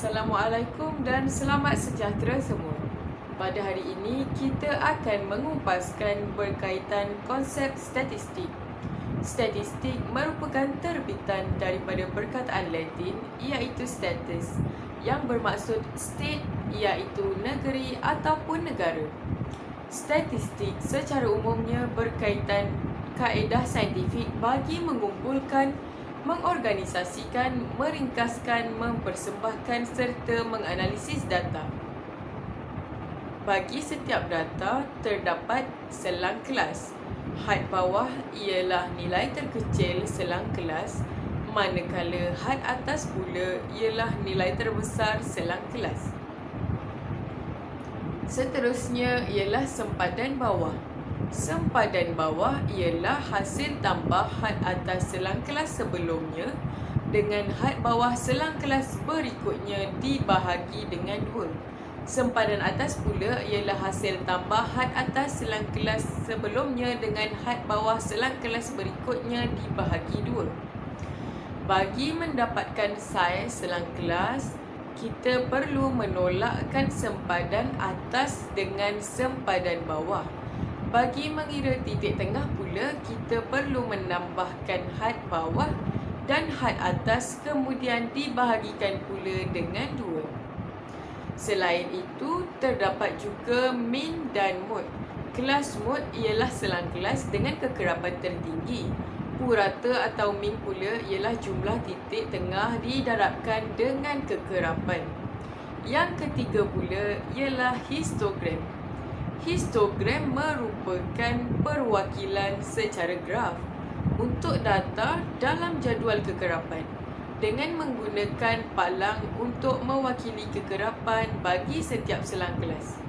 Assalamualaikum dan selamat sejahtera semua. Pada hari ini, kita akan mengumpaskan berkaitan konsep statistik. Statistik merupakan terbitan daripada perkataan Latin iaitu status, yang bermaksud state iaitu negeri ataupun negara. Statistik secara umumnya berkaitan kaedah saintifik bagi mengumpulkan, mengorganisasikan, meringkaskan, mempersembahkan serta menganalisis data. Bagi setiap data, terdapat selang kelas. Had bawah ialah nilai terkecil selang kelas, manakala had atas pula ialah nilai terbesar selang kelas. Seterusnya ialah sempadan bawah. Sempadan bawah ialah hasil tambah had atas selang kelas sebelumnya dengan had bawah selang kelas berikutnya dibahagi dengan 2. Sempadan atas pula ialah hasil tambah had atas selang kelas sebelumnya dengan had bawah selang kelas berikutnya dibahagi 2. Bagi mendapatkan saiz selang kelas, kita perlu menolakkan sempadan atas dengan sempadan bawah. Bagi mengira titik tengah pula, kita perlu menambahkan had bawah dan had atas kemudian dibahagikan pula dengan 2. Selain itu, terdapat juga min dan mod. Kelas mod ialah selang kelas dengan kekerapan tertinggi. Purata atau min pula ialah jumlah titik tengah didarabkan dengan kekerapan. Yang ketiga pula ialah histogram. Histogram merupakan perwakilan secara graf untuk data dalam jadual kekerapan dengan menggunakan palang untuk mewakili kekerapan bagi setiap selang kelas.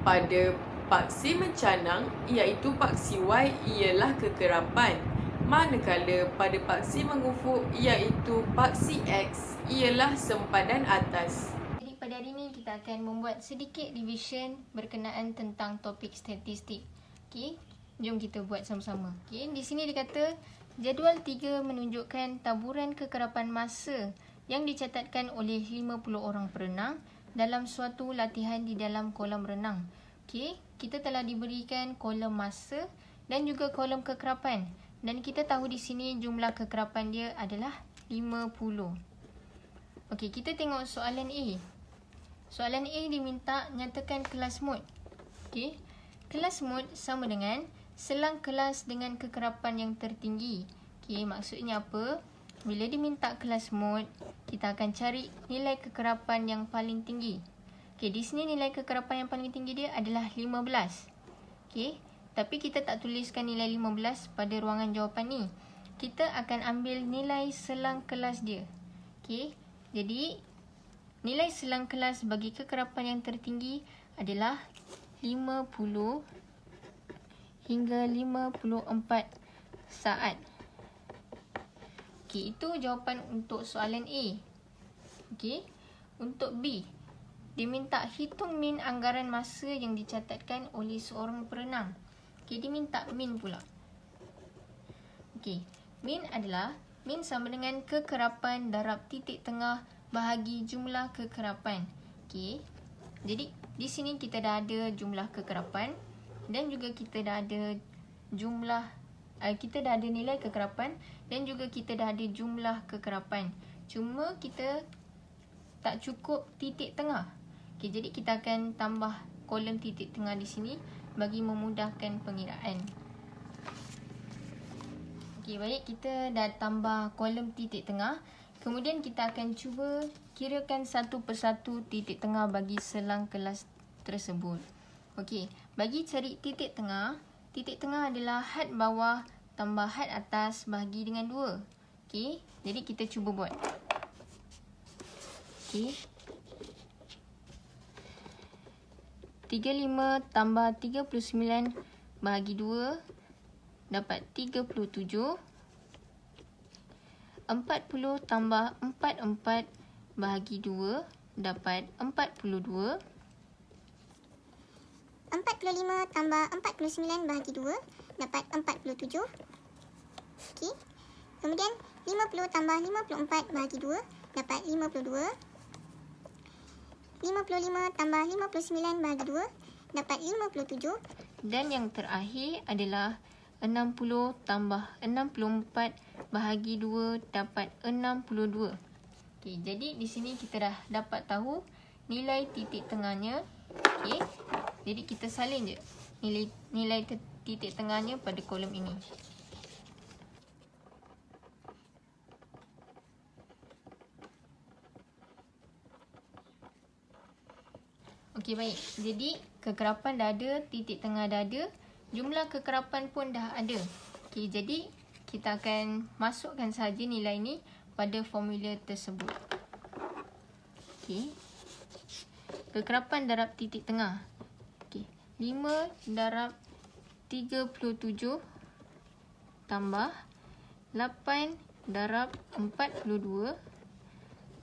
Pada paksi mencanang iaitu paksi Y ialah kekerapan, manakala pada paksi mengufuk iaitu paksi X ialah sempadan atas. Pada hari ini kita akan membuat sedikit revision berkenaan tentang topik statistik. Okey, jom kita buat sama-sama. Okey, di sini dikata jadual 3 menunjukkan taburan kekerapan masa yang dicatatkan oleh 50 orang perenang dalam suatu latihan di dalam kolam renang. Okey, kita telah diberikan kolom masa dan juga kolom kekerapan dan kita tahu di sini jumlah kekerapan dia adalah 50. Okey, kita tengok soalan A. Soalan A diminta nyatakan kelas mod. Okey. Kelas mod sama dengan selang kelas dengan kekerapan yang tertinggi. Okey, maksudnya apa? Bila diminta kelas mod, kita akan cari nilai kekerapan yang paling tinggi. Okey, di sini nilai kekerapan yang paling tinggi dia adalah 15. Okey, tapi kita tak tuliskan nilai 15 pada ruangan jawapan ni. Kita akan ambil nilai selang kelas dia. Okey, jadi nilai selang kelas bagi kekerapan yang tertinggi adalah 50 hingga 54 saat. Okey, itu jawapan untuk soalan A. Okey, untuk B, diminta hitung min anggaran masa yang dicatatkan oleh seorang perenang. Okey, diminta min pula. Okey, min adalah min sama dengan kekerapan darab titik tengah bahagi jumlah kekerapan. Okey. Jadi di sini kita dah ada jumlah kekerapan dan juga kita dah ada kita dah ada nilai kekerapan dan juga kita dah ada jumlah kekerapan. Cuma kita tak cukup titik tengah. Okey, jadi kita akan tambah kolom titik tengah di sini bagi memudahkan pengiraan. Okey, baik, kita dah tambah kolom titik tengah. Kemudian kita akan cuba kirakan satu persatu titik tengah bagi selang kelas tersebut. Okey, bagi cari titik tengah adalah had bawah tambah had atas bahagi dengan 2. Okey, jadi kita cuba buat. Okey. 35 tambah 39 bahagi 2 dapat 37. 40 tambah 44 bahagi 2 dapat 42. 45 tambah 49 bahagi 2 dapat 47. Okey. Kemudian 50 tambah 54 bahagi 2 dapat 52. 55 tambah 59 bahagi 2 dapat 57. Dan yang terakhir adalah 60 tambah 64 bahagi 2 dapat 62. Okey, jadi di sini kita dah dapat tahu nilai titik tengahnya. Okey. Jadi kita salin je nilai titik tengahnya pada kolom ini. Okey, baik. Jadi kekerapan dah ada, titik tengah dah ada, jumlah kekerapan pun dah ada. Okey, jadi kita akan masukkan sahaja nilai ni pada formula tersebut. Okey. Kekerapan darab titik tengah. Okey, 5 darab 37 tambah 8 darab 42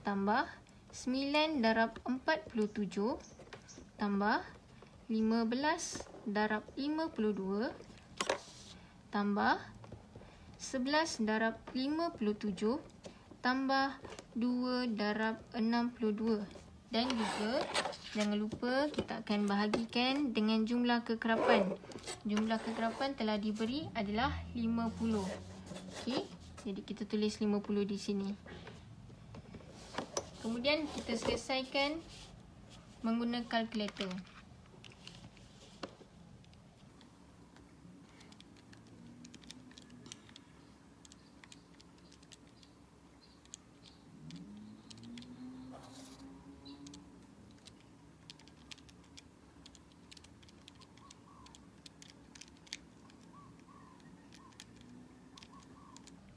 tambah 9 darab 47 tambah 15 darab 52 tambah 11 darab 57 tambah 2 darab 62. Dan juga jangan lupa kita akan bahagikan dengan jumlah kekerapan. Jumlah kekerapan telah diberi adalah 50. Okey, jadi kita tulis 50 di sini. Kemudian kita selesaikan menggunakan kalkulator.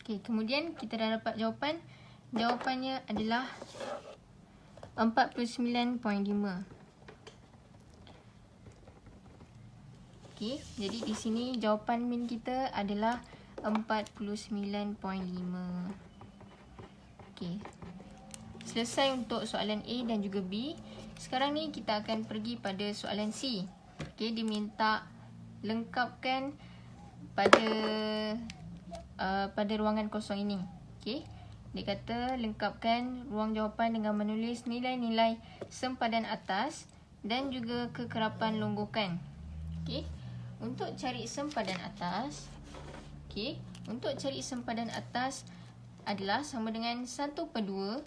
Okey, kemudian kita dah dapat jawapan. Jawapannya adalah 49.5. Okey, jadi di sini jawapan min kita adalah 49.5. Okey. Selesai untuk soalan A dan juga B. Sekarang ni kita akan pergi pada soalan C. Okey, diminta lengkapkan pada ruangan kosong ini. Okey. Dia kata lengkapkan ruang jawapan dengan menulis nilai-nilai sempadan atas dan juga kekerapan longgokan. Okey. Untuk cari sempadan atas, okey, untuk cari sempadan atas adalah sama dengan 1/2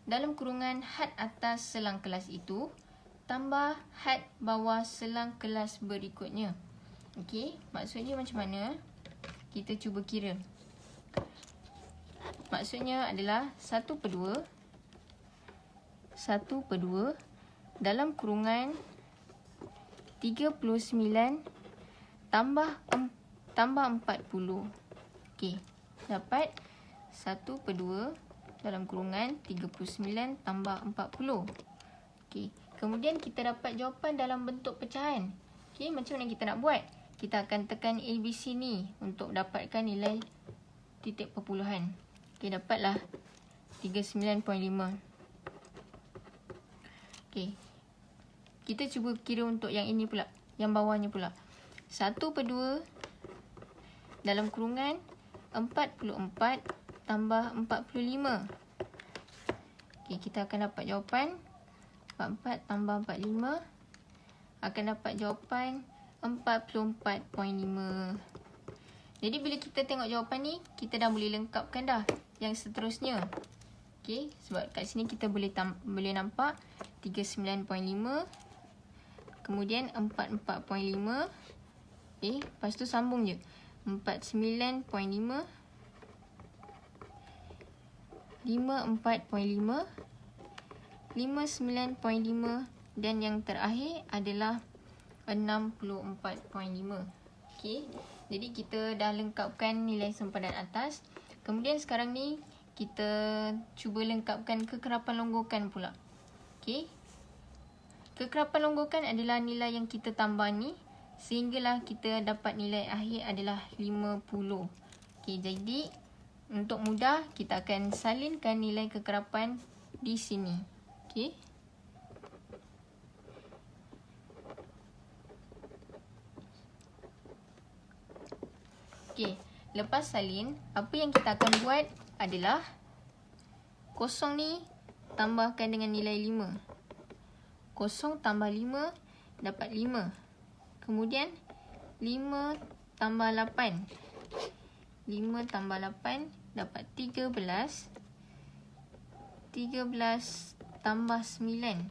dalam kurungan had atas selang kelas itu tambah had bawah selang kelas berikutnya. Okey, maksudnya macam mana? Kita cuba kira. Maksudnya adalah 1/2 dalam kurungan 39 tambah 40. Okey, dapat 1/2 dalam kurungan 39 tambah 40. Okey, kemudian kita dapat jawapan dalam bentuk pecahan. Okey, macam mana kita nak buat? Kita akan tekan ABC ni untuk dapatkan nilai titik perpuluhan. Okey, dapatlah 39.5. Okey. Kita cuba kira untuk yang ini pula, yang bawahnya pula. 1/2 dalam kurungan 44 tambah 45. Okey, kita akan dapat jawapan 44 tambah 45 akan dapat jawapan 44.5. Jadi bila kita tengok jawapan ni, kita dah boleh lengkapkan dah yang seterusnya. Okey, sebab kat sini kita boleh nampak 39.5, kemudian 44.5. Okey, lepas tu sambung je. 49.5, 54.5, 59.5 dan yang terakhir adalah 64.5. Okey, jadi kita dah lengkapkan nilai sempadan atas. Kemudian sekarang ni kita cuba lengkapkan kekerapan longgokan pula. Okey, kekerapan longgokan adalah nilai yang kita tambah ni sehinggalah kita dapat nilai akhir adalah 50. Okey, jadi untuk mudah kita akan salinkan nilai kekerapan di sini. Okey. Okey, lepas salin, apa yang kita akan buat adalah kosong ni tambahkan dengan nilai 5. Kosong tambah 5 dapat 5. Kemudian 5 tambah 8. 5 tambah 8 dapat 13. 13 tambah 9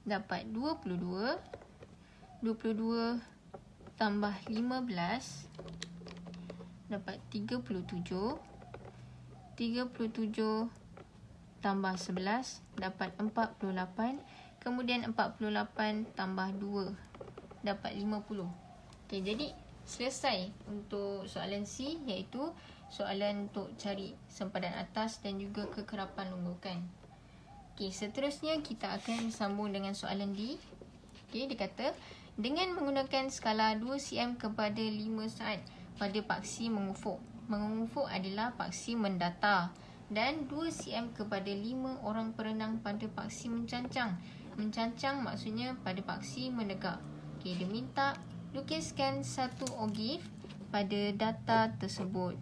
dapat 22. 22 tambah 15 dapat 37. 37 tambah 11 dapat 48. Kemudian 48 tambah 2 dapat 50. Okey, jadi selesai untuk soalan C, iaitu soalan untuk cari sempadan atas dan juga kekerapan longgokan. Okey, seterusnya kita akan sambung dengan soalan D. Okey, dia kata dengan menggunakan skala 2 cm kepada 5 saat pada paksi mengufuk. Mengufuk adalah paksi mendatar, dan 2 cm kepada 5 orang perenang pada paksi mencancang. Mencancang maksudnya pada paksi menegak. Okey, dia minta lukiskan satu ogive pada data tersebut.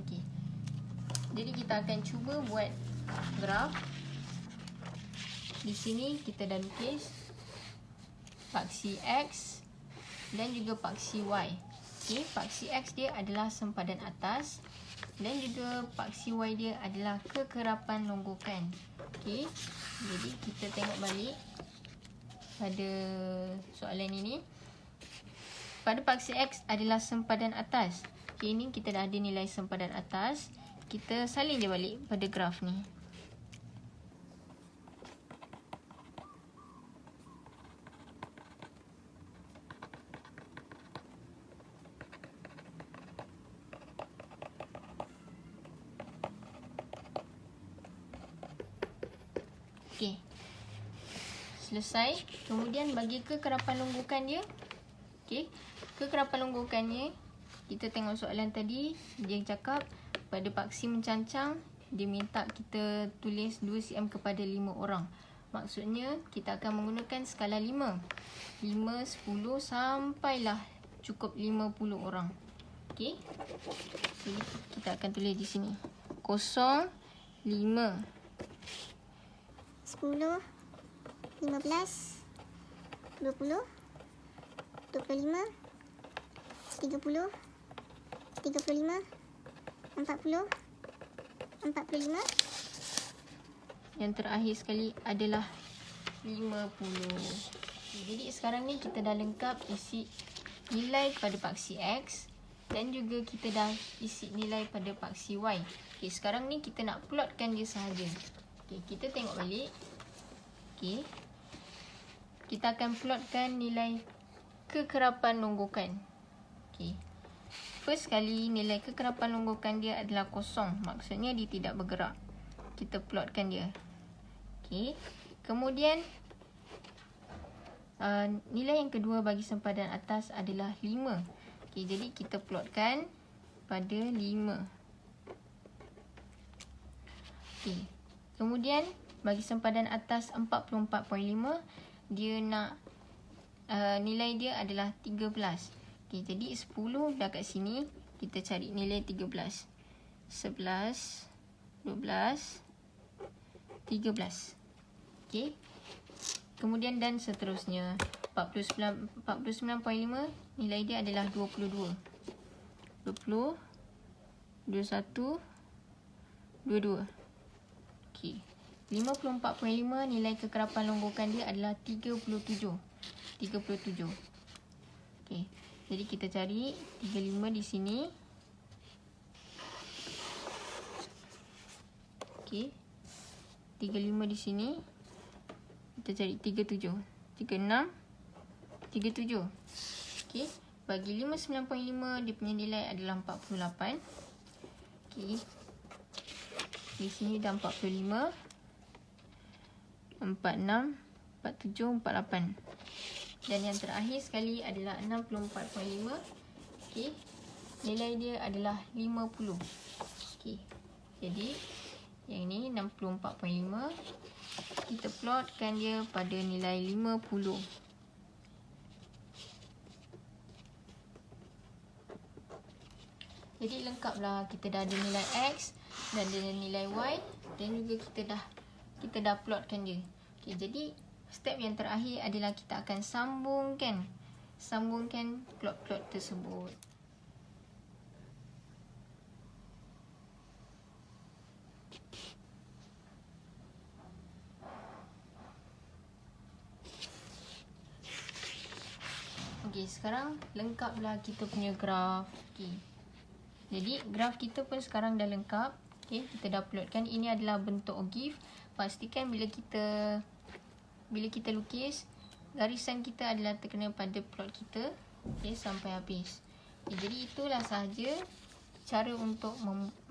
Okey. Jadi kita akan cuba buat graf. Di sini kita dah lukis paksi X dan juga paksi Y. Okey, paksi X dia adalah sempadan atas dan juga paksi Y dia adalah kekerapan longgokan. Okey, jadi kita tengok balik pada soalan ini. Pada paksi X adalah sempadan atas. Okey, ini kita dah ada nilai sempadan atas. Kita salin dia balik pada graf ni. Okey. Selesai. Kemudian bagi kekerapan longgokan dia. Okey. Kekerapan longgokannya, kita tengok soalan tadi, dia cakap pada paksi mencancang, dia minta kita tulis 2 cm kepada 5 orang. Maksudnya kita akan menggunakan skala 5. 5, 10 sampailah cukup 50 orang. Okey. Jadi kita akan tulis di sini. 0, 5. 10, 15, 20, 25, 30, 35, 40, 45. Yang terakhir sekali adalah 50. Jadi sekarang ni kita dah lengkap isi nilai pada paksi X dan juga kita dah isi nilai pada paksi Y. Okey, sekarang ni kita nak plotkan dia sahaja. Okey, kita tengok balik. Okey. Kita akan plotkan nilai kekerapan longgokan. Okey. First kali nilai kekerapan longgokan dia adalah kosong. Maksudnya dia tidak bergerak. Kita plotkan dia. Okey. Kemudian nilai yang kedua bagi sempadan atas adalah 5. Okey, jadi kita plotkan pada 5. Okey. Kemudian bagi sempadan atas 44.5, dia nak nilai dia adalah 13. Okey, jadi 10 dah kat sini, kita cari nilai 13. 11, 12, 13. Okey. Kemudian dan seterusnya. 49.5 nilai dia adalah 22. 20, 21, 22. Okey. 54.5 nilai kekerapan longgokan dia adalah 37. 37. Okey. Jadi kita cari 35 di sini. Okey. 35 di sini. Kita cari 37. 36, 37. Okey. Bagi 59.5 dia punya nilai adalah 48. Okey. Di sini dah 45. 46, 47, 48. Dan yang terakhir sekali adalah 64.5. Okey. Nilai dia adalah 50. Okey. Jadi yang ini 64.5. Kita plotkan dia pada nilai 50. Jadi lengkaplah, kita dah ada nilai X dan ada nilai Y dan juga kita dah plotkan dia. Okey, jadi step yang terakhir adalah kita akan sambungkan plot-plot tersebut. Okey, sekarang lengkaplah kita punya graf. Okey. Jadi graf kita pun sekarang dah lengkap. Okey, kita dah plotkan. Ini adalah bentuk ogif. Pastikan bila kita lukis, garisan kita adalah terkena pada plot kita. Okey, sampai habis. Okay, jadi itulah sahaja cara untuk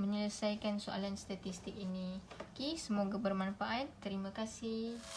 menyelesaikan soalan statistik ini. Okey, semoga bermanfaat. Terima kasih.